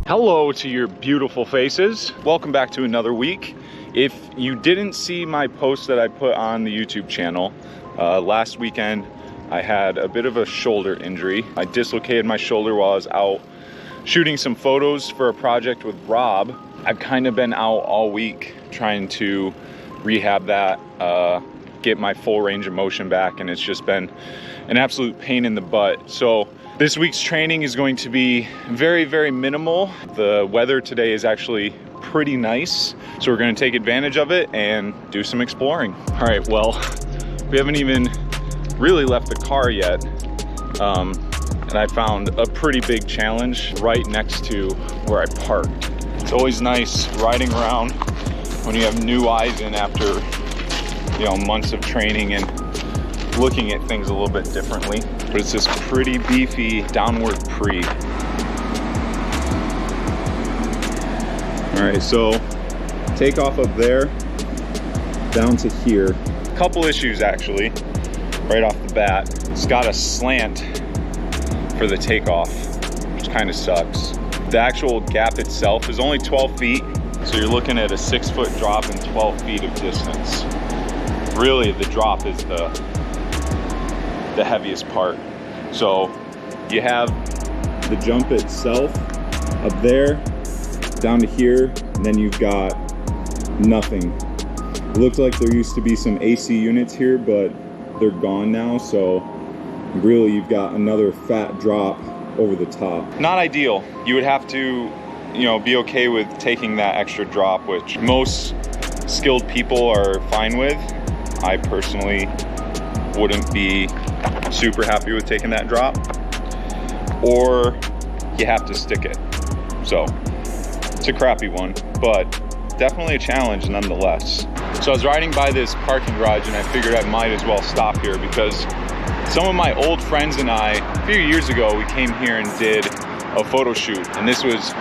Hello to your beautiful faces. Welcome back to another week. If you didn't see my post that I put on the YouTube channel, last weekend I had a bit of a shoulder injury. I dislocated my shoulder while I was out shooting some photos for a project with Rob. I've kind of been out all week trying to rehab that, get my full range of motion back, and it's just been an absolute pain in the butt. So this week's training is going to be very, very minimal. The weather today is actually pretty nice, so we're going to take advantage of it and do some exploring. All right, well, we haven't even really left the car yet, and I found a pretty big challenge right next to where I parked. It's always nice riding around when you have new eyes in after, you know, months of training and looking at things a little bit differently. But it's this pretty beefy downward pre. All right, so take off up there down to here. Couple issues actually right off the bat. It's got a slant for the takeoff, which kind of sucks. The actual gap itself is only 12 feet, so you're looking at a 6-foot drop and 12 feet of distance. Really, the drop is the heaviest part. So you have the jump itself up there, down to here, and then you've got nothing. It looks like there used to be some AC units here, but they're gone now, so really you've got another fat drop over the top. Not ideal. You would have to, you know, be okay with taking that extra drop, which most skilled people are fine with. I personally wouldn't be super happy with taking that drop, or you have to stick it. So it's a crappy one, but definitely a challenge nonetheless. So I was riding by this parking garage and I figured I might as well stop here because some of my old friends and I, a few years ago, we came here and did a photo shoot, and this was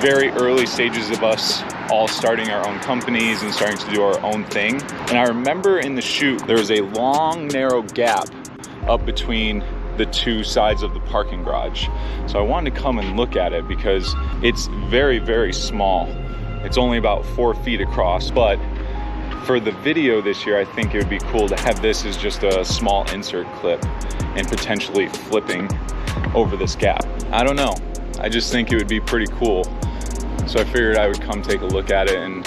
very early stages of us all starting our own companies and starting to do our own thing. And I remember in the shoot, there was a long, narrow gap up between the two sides of the parking garage. So I wanted to come and look at it because it's very, very small. It's only about 4 feet across, but for the video this year, I think it would be cool to have this as just a small insert clip and potentially flipping over this gap. I don't know. I just think it would be pretty cool. So I figured I would come take a look at it and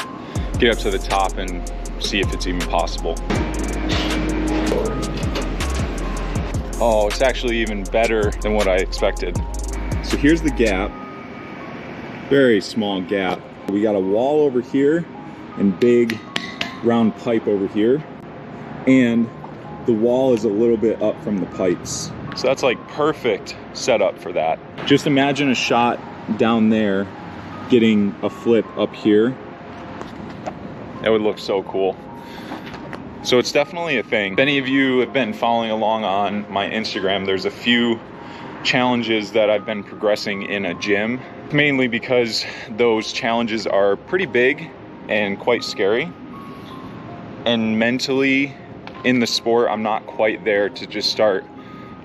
get up to the top and see if it's even possible. Oh, it's actually even better than what I expected. So here's the gap. Very small gap. We got a wall over here and big round pipe over here. And the wall is a little bit up from the pipes. So that's like perfect setup for that. Just imagine a shot down there getting a flip up here. That would look so cool. So it's definitely a thing. If any of you have been following along on my Instagram, there's a few challenges that I've been progressing in a gym, mainly because those challenges are pretty big and quite scary. And mentally in the sport, I'm not quite there to just start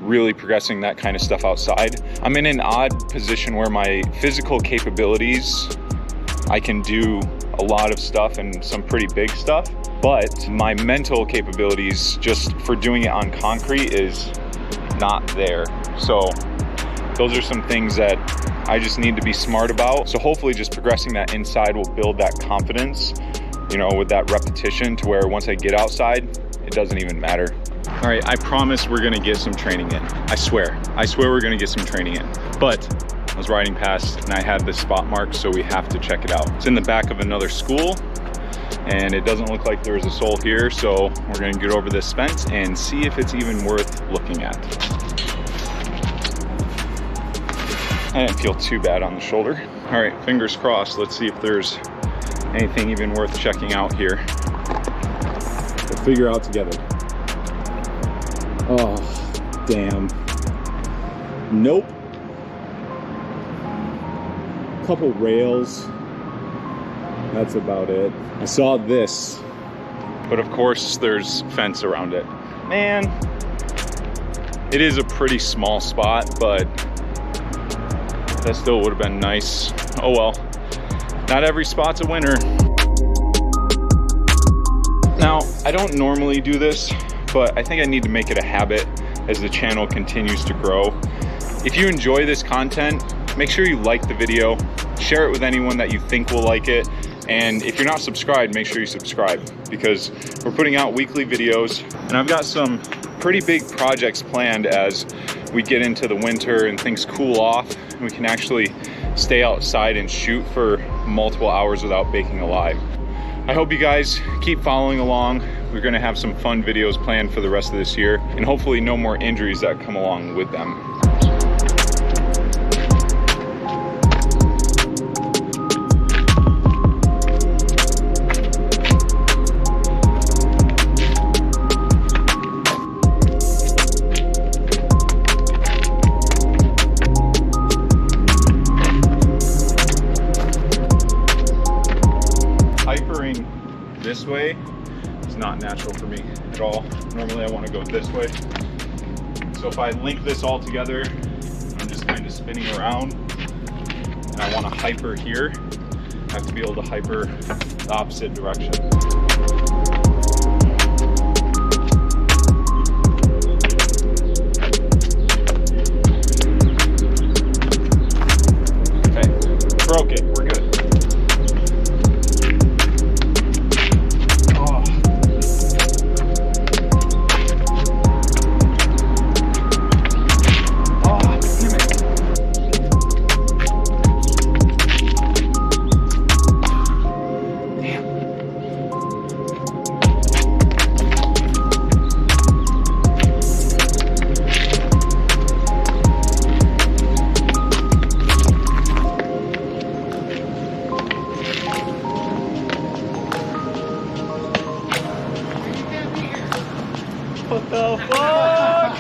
really progressing that kind of stuff outside. I'm in an odd position where my physical capabilities, I can do a lot of stuff and some pretty big stuff, but my mental capabilities just for doing it on concrete is not there. So those are some things that I just need to be smart about. So hopefully just progressing that inside will build that confidence, you know, with that repetition to where once I get outside, it doesn't even matter. All right, I promise we're gonna get some training in. I swear we're gonna get some training in. But I was riding past and I had this spot marked, so we have to check it out. It's in the back of another school and it doesn't look like there's a soul here, so we're gonna get over this fence and see if it's even worth looking at. I didn't feel too bad on the shoulder. All right, fingers crossed. Let's see if there's anything even worth checking out here. We'll figure out together. Oh, damn. Nope. Couple rails. That's about it. I saw this, but of course there's fence around it. Man, it is a pretty small spot, but That still would have been nice. Oh well, not every spot's a winner. Now, I don't normally do this, but I think I need to make it a habit as the channel continues to grow. If you enjoy this content, make sure you like the video, share it with anyone that you think will like it, and if you're not subscribed, make sure you subscribe, because we're putting out weekly videos, and I've got some pretty big projects planned as we get into the winter and things cool off, and we can actually stay outside and shoot for multiple hours without baking alive. I hope you guys keep following along. We're gonna have some fun videos planned for the rest of this year, and hopefully no more injuries that come along with them. This way is not natural for me at all. Normally I want to go this way. So if I link this all together, I'm just kind of spinning around, and I want to hyper here. I have to be able to hyper the opposite direction. Okay, broke it, we're good. What the fuck?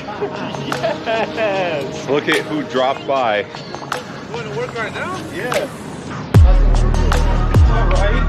Yes! Look at who dropped by. You want to work right now? Yeah. All right.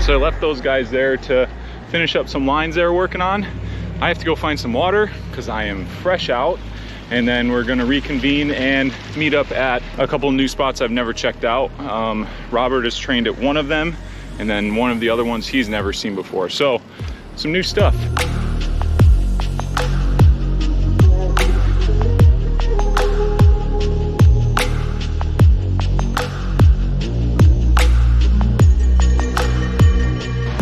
So I left those guys there to finish up some lines they were working on. I have to go find some water because I am fresh out, and then we're gonna reconvene and meet up at a couple new spots I've never checked out. Robert is trained at one of them, and then one of the other ones he's never seen before. So some new stuff.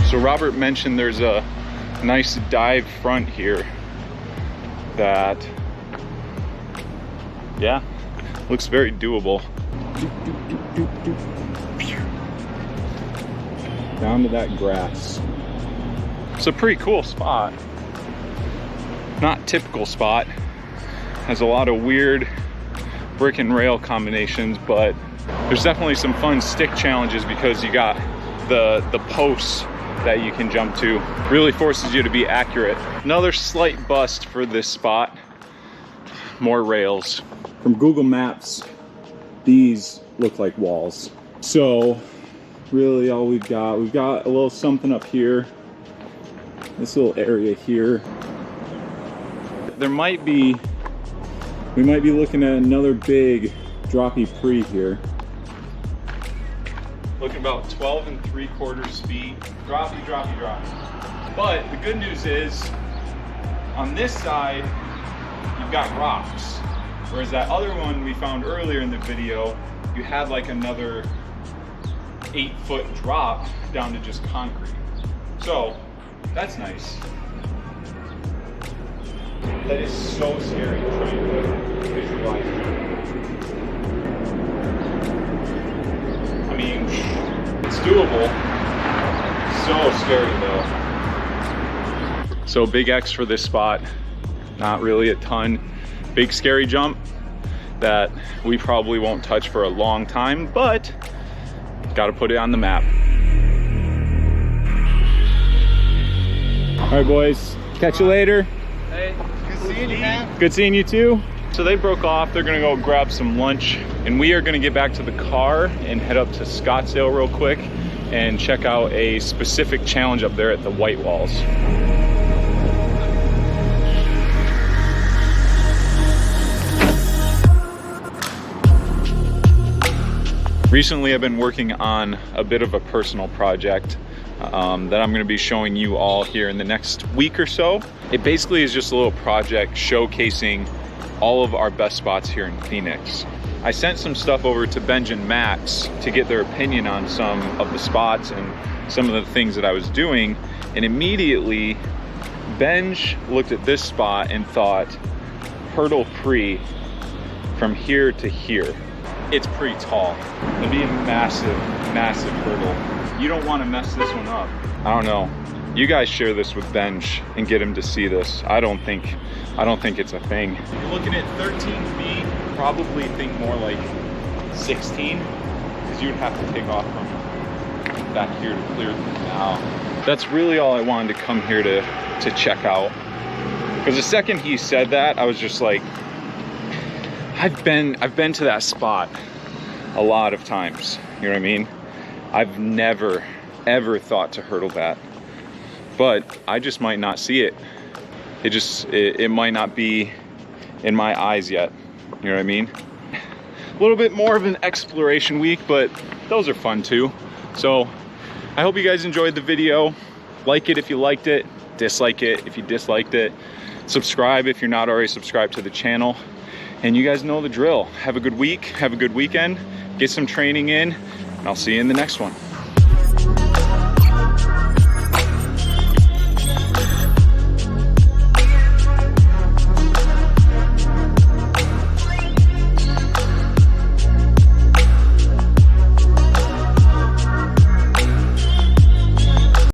So Robert mentioned there's a nice dive front here that, yeah, looks very doable. Down to that grass. It's a pretty cool spot. Not typical spot. Has a lot of weird brick and rail combinations, but there's definitely some fun stick challenges because you got the posts that you can jump to. Really forces you to be accurate. Another slight bust for this spot. More rails. From Google Maps, these look like walls. So really all we've got a little something up here. This little area here. We might be looking at another big droppy pre here. Looking about 12 3/4 speed. Droppy, droppy, droppy. But the good news is, on this side, you've got rocks. Whereas that other one we found earlier in the video, you had like another 8-foot drop down to just concrete. So that's nice. That is so scary trying to visualize it. I mean, it's doable. So scary though. So big X for this spot. Not really a ton. Big scary jump that we probably won't touch for a long time, but gotta put it on the map. All right, boys, catch you later. Hey, good seeing you, man. Good seeing you too. So they broke off, they're gonna go grab some lunch, and we are gonna get back to the car and head up to Scottsdale real quick and check out a specific challenge up there at the White Walls. Recently, I've been working on a bit of a personal project that I'm going to be showing you all here in the next week or so. It basically is just a little project showcasing all of our best spots here in Phoenix. I sent some stuff over to Benj and Max to get their opinion on some of the spots and some of the things that I was doing, and immediately Benj looked at this spot and thought, hurdle free from here to here. It's pretty tall. It'd be a massive, massive hurdle. You don't want to mess this one up. I don't know. You guys share this with Benj and get him to see this. I don't think it's a thing. You're looking at 13 feet, probably think more like 16, because you'd have to take off from back here to clear the canal. That's really all I wanted to come here to check out. Because the second he said that, I was just like, I've been to that spot a lot of times, you know what I mean? I've never, ever thought to hurdle that, but I just might not see it. It might not be in my eyes yet, you know what I mean? A little bit more of an exploration week, but those are fun too. So I hope you guys enjoyed the video. Like it if you liked it, dislike it if you disliked it. Subscribe if you're not already subscribed to the channel. And you guys know the drill. Have a good week, have a good weekend, get some training in, and I'll see you in the next one.